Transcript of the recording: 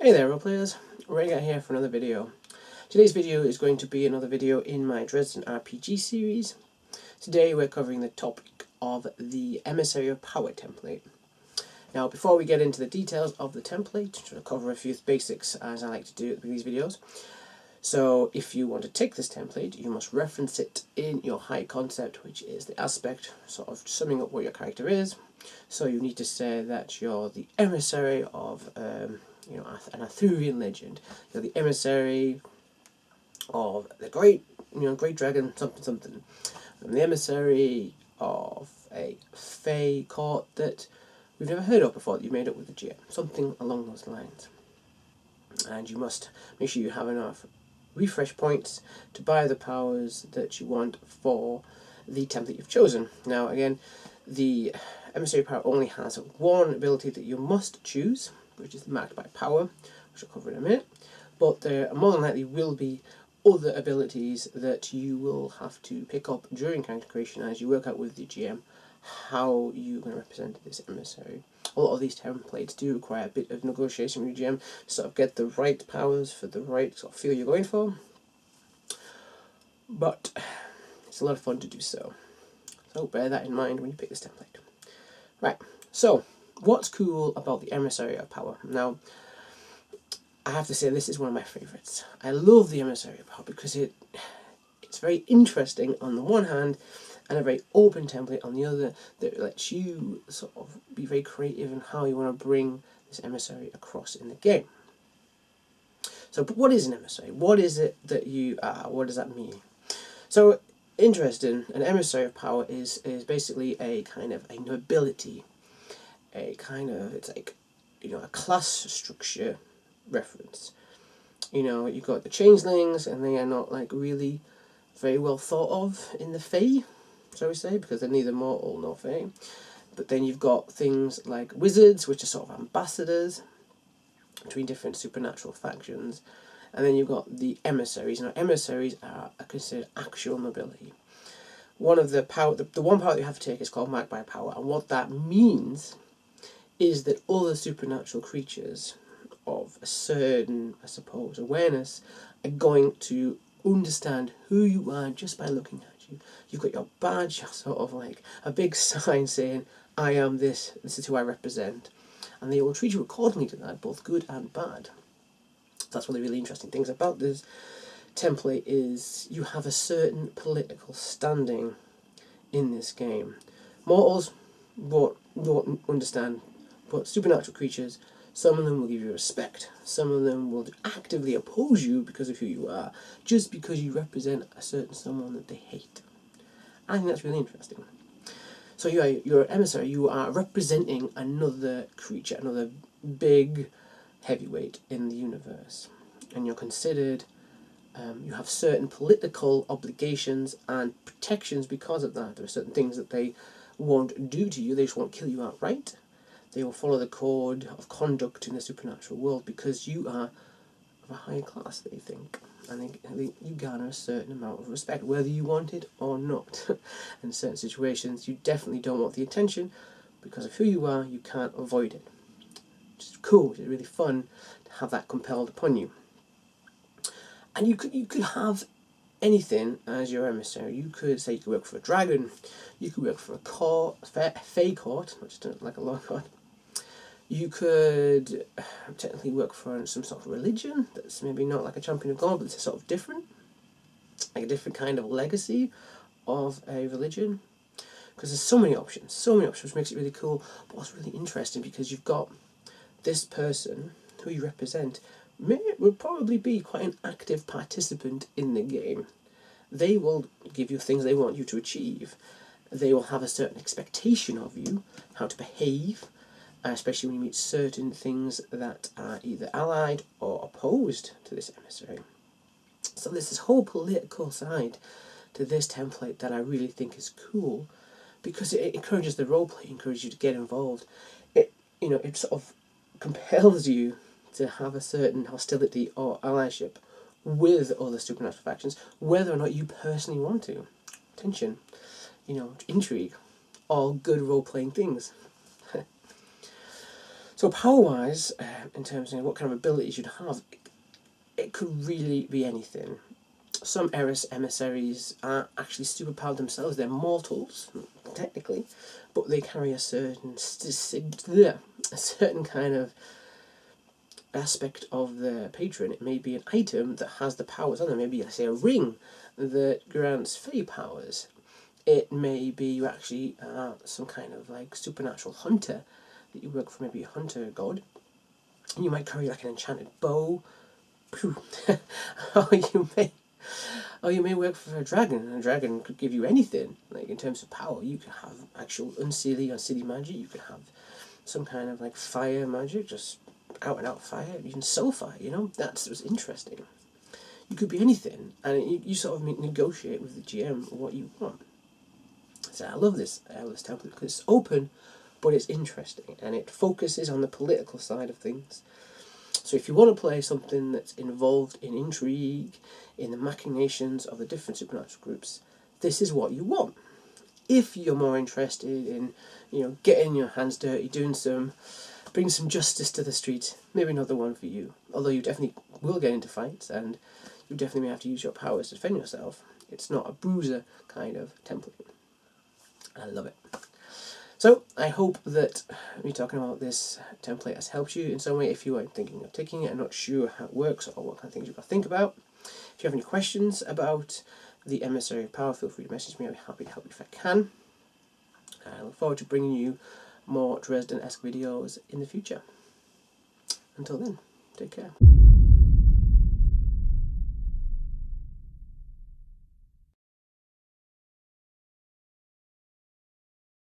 Hey there, role players. Rhaegar here for another video. Today's video is going to be another video in my Dresden RPG series. Today we're covering the topic of the Emissary of Power template. Now, before we get into the details of the template, I'm going to cover a few basics as I like to do with these videos. So, if you want to take this template, you must reference it in your high concept, which is the aspect, sort of summing up what your character is. So you need to say that you're the emissary of an Arthurian legend. You're the emissary of the great dragon something. I'm the emissary of a fey court that we've never heard of before, that you made up with the GM. Something along those lines. And you must make sure you have enough refresh points to buy the powers that you want for the template you've chosen. Now again, the Emissary Power only has one ability that you must choose, which is marked by power, which I'll cover in a minute, but there more than likely will be other abilities that you will have to pick up during character creation as you work out with the GM how you're going to represent this emissary. A lot of these templates do require a bit of negotiation with your GM to sort of get the right powers for the right sort of feel you're going for, but it's a lot of fun to do so. So bear that in mind when you pick this template. Right, so what's cool about the Emissary of Power? Now, I have to say this is one of my favourites. I love the Emissary of Power because it's very interesting on the one hand and a very open template on the other that lets you sort of be very creative in how you want to bring this emissary across in the game. So, but what is an emissary? What is it that you are? What does that mean? So, in Dresden, an emissary of power is basically a kind of a nobility, it's like, a class structure reference. You've got the changelings, and they are not like really very well thought of in the Fae, shall we say, because they're neither mortal nor Fae. But then you've got things like wizards, which are sort of ambassadors between different supernatural factions. And then you've got the emissaries. Now, emissaries are considered actual nobility. One of the power, the one power that you have to take is called marked by power, and what that means is that other supernatural creatures of a certain, I suppose, awareness are going to understand who you are just by looking at you. You've got your badge, sort of like a big sign saying, "I am this. This is who I represent," and they will treat you accordingly to that, both good and bad. That's one of the really interesting things about this template is you have a certain political standing in this game. Mortals won't understand, but supernatural creatures, some of them will give you respect, some of them will actively oppose you because of who you are, just because you represent a certain someone that they hate. I think that's really interesting. So you're an emissary, you are representing another creature, another big heavyweight in the universe, and you're considered, you have certain political obligations and protections because of that. There are certain things that they won't do to you, they just won't kill you outright. They will follow the code of conduct in the supernatural world because you are of a higher class, they think, and you garner a certain amount of respect, whether you want it or not. In certain situations, you definitely don't want the attention, because of who you are, you can't avoid it. Which is cool, which is really fun to have that compelled upon you. And you could have anything as your emissary. You could say you could work for a dragon, you could work for a court, a fey court, not just like a law court. You could technically work for some sort of religion that's maybe not like a champion of God, but it's sort of different, like a different kind of legacy of a religion. Because there's so many options, which makes it really cool. But what's really interesting, because you've got this person who you represent will probably be quite an active participant in the game. They will give you things they want you to achieve. They will have a certain expectation of you, how to behave, especially when you meet certain things that are either allied or opposed to this emissary. So there's this whole political side to this template that I really think is cool, because it encourages the roleplay, encourages you to get involved. It sort of compels you to have a certain hostility or allyship with other supernatural factions, whether or not you personally want to. Tension, intrigue, all good role-playing things. So power-wise, in terms of what kind of abilities you'd have, it could really be anything. Some emissaries are actually superpowered themselves. They're mortals, technically, but they carry a certain kind of aspect of the patron. It may be an item that has the powers on them. Maybe, let's say, a ring that grants fey powers. It may be you actually are some kind of like supernatural hunter, that you work for maybe a hunter god. And you might carry like an enchanted bow. or you may work for a dragon, and a dragon could give you anything. Like in terms of power, you can have actual unseelie magic. You can have some kind of like fire magic, just out and out fire. Even soul fire. That's what's interesting. You could be anything, and you sort of negotiate with the GM what you want. So I love this template because it's open, but it's interesting, and it focuses on the political side of things. So if you want to play something that's involved in intrigue, in the machinations of the different supernatural groups, this is what you want. If you're more interested in, getting your hands dirty, bring some justice to the street, maybe not the one for you. Although you definitely will get into fights, and you definitely may have to use your powers to defend yourself. It's not a bruiser kind of template. I love it. So I hope that me talking about this template has helped you in some way. If you are thinking of taking it and not sure how it works or what kind of things you've got to think about. If you have any questions about the Emissary of Power, feel free to message me. I'll be happy to help you if I can. I look forward to bringing you more Dresden-esque videos in the future. Until then, take care.